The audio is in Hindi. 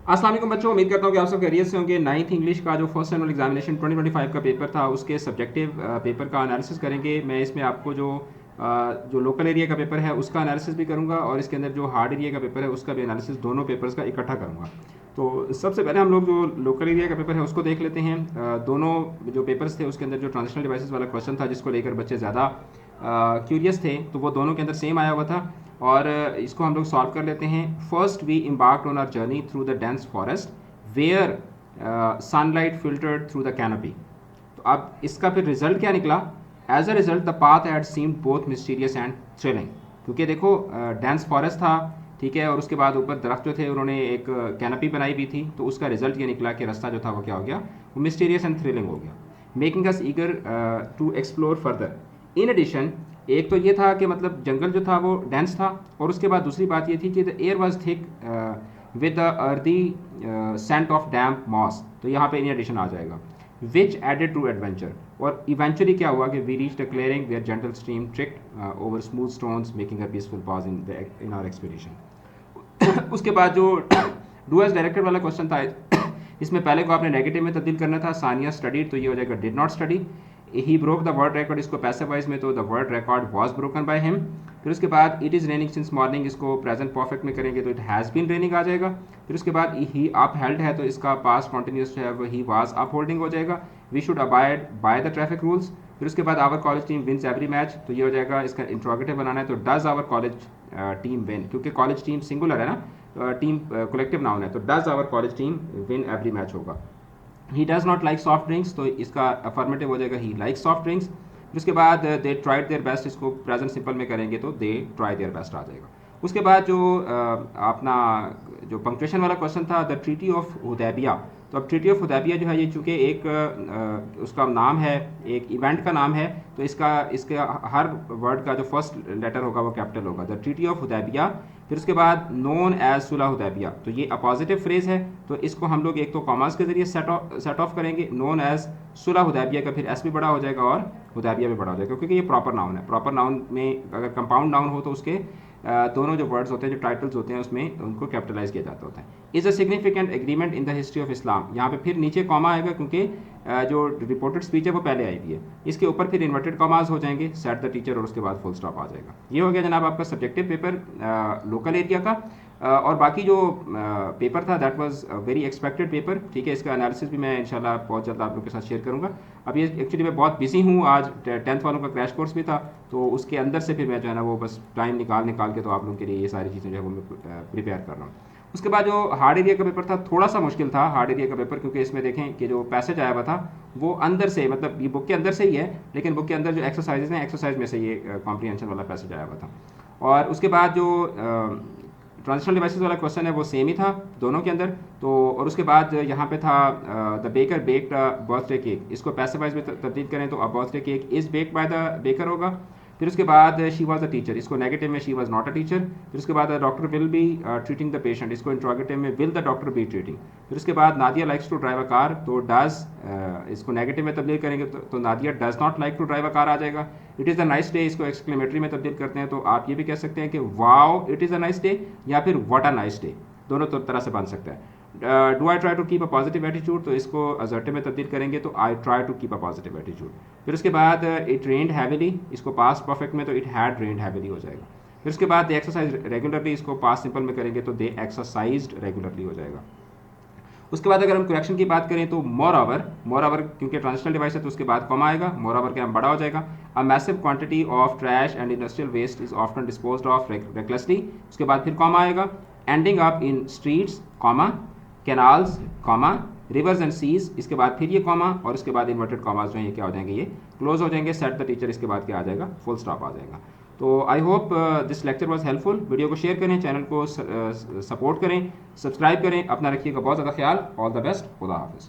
अस्सलाम वालेकुम बच्चों, उम्मीद करता हूँ कि आप सब खैरियत से होंगे। नाइन्थ इंग्लिश का जो फर्स्ट एनुअल एग्जामिनेशन 2025 का पेपर था उसके सब्जेक्टिव पेपर का एनालिसिस करेंगे। मैं इसमें आपको जो लोकल एरिया का पेपर है उसका एनालिसिस भी करूँगा और इसके अंदर जो हार्ड एरिया का पेपर है उसका भी एनालिसिस, दोनों पेपर्स का इकट्ठा करूँगा। तो सबसे पहले हम लोग जो लोकल एरिया का पेपर है उसको देख लेते हैं। दोनों जो पेपर्स थे उसके अंदर जो ट्रांजिशनल डिवाइसेस वाला क्वेश्चन था जिसको लेकर बच्चे ज़्यादा क्यूरियस थे, तो वो दोनों के अंदर सेम आया हुआ था और इसको हम लोग सॉल्व कर लेते हैं। First we embarked on our journey through the dense forest where sunlight filtered through the canopy. तो अब इसका फिर रिजल्ट क्या निकला? As a result the path had seemed both mysterious and thrilling. क्योंकि देखो डेंस फॉरेस्ट था, ठीक है, और उसके बाद ऊपर दरख्त जो थे उन्होंने एक कैनोपी बनाई हुई थी, तो उसका रिजल्ट ये निकला कि रास्ता जो था वो क्या हो गया, वो मिस्टीरियस एंड थ्रिलिंग हो गया, making us eager to explore further. In addition एक तो ये था कि मतलब जंगल जो था वो डेंस था, और उसके बाद दूसरी बात ये थी कि the air was thick with the earthy scent of damp moss. तो यहाँ पे इन एडिशन आ जाएगा विच एडेड टू एडवेंचर। और इवेंचुअली क्या हुआ कि we reach the clearing where gentle stream trickled over smooth stones making a peaceful pause in our expedition. उसके बाद जो डू एज डायरेक्टेड वाला क्वेश्चन था, इसमें पहले को आपने नेगेटिव में तब्दील करना था, सानिया स्टडीड, तो ये हो जाएगा did not study. He broke the world record, इसको पैसिव वॉइस में तो the world record was broken by him. फिर उसके बाद it is raining since morning, इसको प्रेजेंट परफेक्ट में करेंगे तो इट हैज़ बीन रेनिंग आ जाएगा। फिर उसके बाद ही अप हेल्ड है तो इसका पास्ट कॉन्टिन्यूस जो है वो ही वाज अप होल्डिंग हो जाएगा। We should abide by the traffic rules. फिर उसके बाद our college team wins every match, तो ये हो जाएगा, इसका इंट्रोगेटिव बनाना है तो does our college team win, क्योंकि कॉलेज टीम सिंगुलर है ना, टीम कलेक्टिव नाउन है, तो does our college team win every match होगा। He does not like soft drinks, तो इसका अफर्मेटिव हो जाएगा ही लाइक सॉफ्ट ड्रिंक्स। फिर उसके बाद दे ट्राइड देयर बेस्ट, इसको प्रेजेंट सिंपल में करेंगे तो दे ट्राई देयर बेस्ट आ जाएगा। उसके बाद जो अपना जो पंक्चुएशन वाला क्वेश्चन था, द ट्रीटी ऑफ हुदैबिया। तो अब ट्रीटी ऑफ हुदैबिया जो है ये चूँकि एक उसका नाम है, एक इवेंट का नाम है, तो इसके हर वर्ड का जो फर्स्ट लेटर होगा वो कैपिटल होगा, द ट्रीटी ऑफ हुदैबिया। फिर उसके बाद नोन एज सुलह हुदैबिया, तो ये अपोजिटिव फ्रेज है, तो इसको हम लोग एक तो कॉमास के जरिए सेट ऑफ करेंगे, नोन एज सुलह हुदैबिया का फिर एस भी बड़ा हो जाएगा और हुदैबिया भी बड़ा हो जाएगा, क्योंकि ये प्रॉपर नाउन है। प्रॉपर नाउन में अगर कंपाउंड नाउन हो तो उसके दोनों जो वर्ड्स होते हैं, जो टाइटल्स होते हैं, उसमें उनको कैपिटलाइज किया जाता होता है। Is a significant agreement in the history of Islam, यहाँ पे फिर नीचे कॉमा आएगा क्योंकि जो रिपोर्टेड स्पीच है वो पहले आई हुई है, इसके ऊपर फिर इन्वर्टेड कॉमास हो जाएंगे, सेट द टीचर, और उसके बाद फुल स्टॉप आ जाएगा। ये हो गया जनाब आपका सब्जेक्टिव पेपर लोकल एरिया का। और बाकी जो पेपर था that was very expected paper, ठीक है, इसका एनालिसिस भी मैं इंशाल्लाह बहुत जल्द आप लोग के साथ शेयर करूंगा। अब ये एक्चुअली मैं बहुत बिजी हूँ, आज 10th वालों का क्रैश कोर्स भी था, तो उसके अंदर से फिर मैं जो है ना वो बस टाइम निकाल के तो आप लोगों के लिए ये सारी चीज़ें जो है वो मैं प्रिपेयर कर रहा हूँ। उसके बाद जो हार्ड एरिया का पेपर था, थोड़ा सा मुश्किल था हार्ड एरिया का पेपर, क्योंकि इसमें देखें कि जो पैसेज आया हुआ था वो अंदर से, मतलब ये बुक के अंदर से ही है, लेकिन बुक के अंदर जो एक्सरसाइजेज हैं, एक्सरसाइज में से ये कॉम्प्रीहेंशन वाला पैसेज आया हुआ था। और उसके बाद जो ट्रांजिशनल डिवाइसेस वाला क्वेश्चन है वो सेम ही था दोनों के अंदर। तो और उसके बाद यहाँ पे था the baker baked birthday cake, इसको पैसिव वॉइस में तब्दील करें तो a birthday cake is baked by the baker होगा। फिर उसके बाद शी वॉज अ टीचर, इसको नेगेटिव में she was not a teacher. फिर उसके बाद doctor will be treating the patient, इसको इंट्रोगेटिव में will the doctor be treating. फिर उसके बाद Nadia likes to drive a car, तो डज इसको नेगेटिव में तब्दील करेंगे तो Nadia does not like to drive a car आ जाएगा। It is a nice day, इसको एक्सक्लेमेटरी में तब्दील करते हैं तो आप ये भी कह सकते हैं कि wow it is a nice day, या फिर व्हाट अ नाइस डे, दोनों तरह से बन सकता है। Do I try to keep a positive attitude, तो इसको असर्टिव में तब्दील करेंगे तो I try to keep a positive attitude. फिर उसके बाद इट रेन्ड हैविली, इसको पास्ट परफेक्ट में तो इट हैड रेन्ड हैविली हो जाएगा। फिर उसके बाद दे एक्सरसाइज रेगुलरली, इसको पास्ट सिंपल में करेंगे तो दे एक्सरसाइज्ड रेगुलरली हो जाएगा। उसके बाद अगर हम करेक्शन की बात करें तो मोर ओवर क्योंकि ट्रांजिशनल डिवाइस है तो उसके बाद कॉमा आएगा, मोर ओवर क्या बड़ा हो जाएगा। A massive quantity of trash and industrial waste is often disposed of recklessly, उसके बाद फिर कॉमा आएगा। Ending up in streets comma, canals comma, rivers and seas, इसके बाद फिर ये कॉमा, और इसके बाद इन्वर्टेड कॉमास जो है ये क्या हो जाएंगे, ये क्लोज हो जाएंगे। सेट द टीचर, इसके बाद क्या आ जाएगा, फुल स्टॉप आ जाएगा। तो I hope this lecture was helpful. Video को शेयर करें, चैनल को सपोर्ट करें, सब्सक्राइब करें, अपना रखिएगा बहुत ज़्यादा ख्याल। ऑल द बेस्ट, खुदा हाफिज़।